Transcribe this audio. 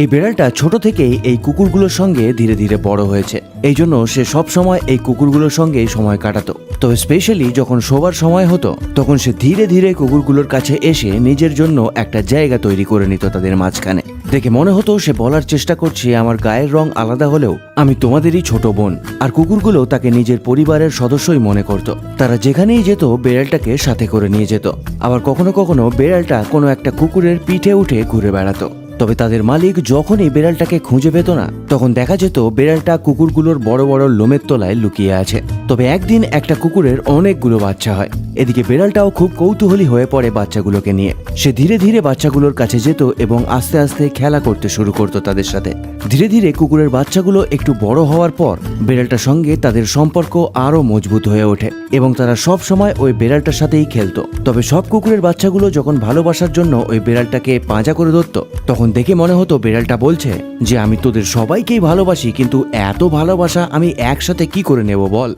এই বেড়ালটা ছোট থেকেই এই কুকুরগুলোর সঙ্গে ধীরে ধীরে বড় হয়েছে, এই জন্য সে সব সময় এই কুকুরগুলোর সঙ্গে সময় কাটাতো। তো স্পেশালি যখন শোবার সময় হতো তখন সে ধীরে ধীরে কুকুরগুলোর কাছে এসে নিজের জন্য একটা জায়গা তৈরি করে নিত তাদের মাঝখানে। দেখে মনে হতো সে বলার চেষ্টা করছে, আমার গায়ের রং আলাদা হলেও আমি তোমাদেরই ছোট বোন। আর কুকুরগুলো তাকে নিজের পরিবারের সদস্যই মনে করত। তারা যেখানেই যেত বেড়ালটাকে সাথে করে নিয়ে যেত। আবার কখনো কখনো বেড়ালটা কোনো একটা কুকুরের পিঠে উঠে ঘুরে বেড়াতো। তবে তাদের মালিক যখনই বেড়ালটাকে খুঁজে পেত না তখন দেখা যেত বেড়ালটা কুকুরগুলোর বড় বড় লোমের তলায় লুকিয়ে আছে। তবে একদিন একটা কুকুরের অনেকগুলো বাচ্চা হয়। এদিকে বেড়ালটাও খুব কৌতূহলী হয়ে পড়ে বাচ্চাগুলোকে নিয়ে। সে ধীরে ধীরে বাচ্চাগুলোর কাছে যেত এবং আস্তে আস্তে খেলা করতে শুরু করত তাদের সাথে। ধীরে ধীরে কুকুরের বাচ্চাগুলো একটু বড় হওয়ার পর বেড়ালটার সঙ্গে তাদের সম্পর্ক আরো মজবুত হয়ে ওঠে এবং তারা সব সময় ওই বেড়ালটার সাথেই খেলতো। তবে সব কুকুরের বাচ্চাগুলো যখন ভালোবাসার জন্য ওই বেড়ালটাকে পাঁজা করে ধরত তখন দেখে মনে হতো বেড়ালটা বলছে যে আমি তোদের সবাইকেই ভালোবাসি, কিন্তু এত ভালোবাসা আমি একসাথে কি করে নেব বল।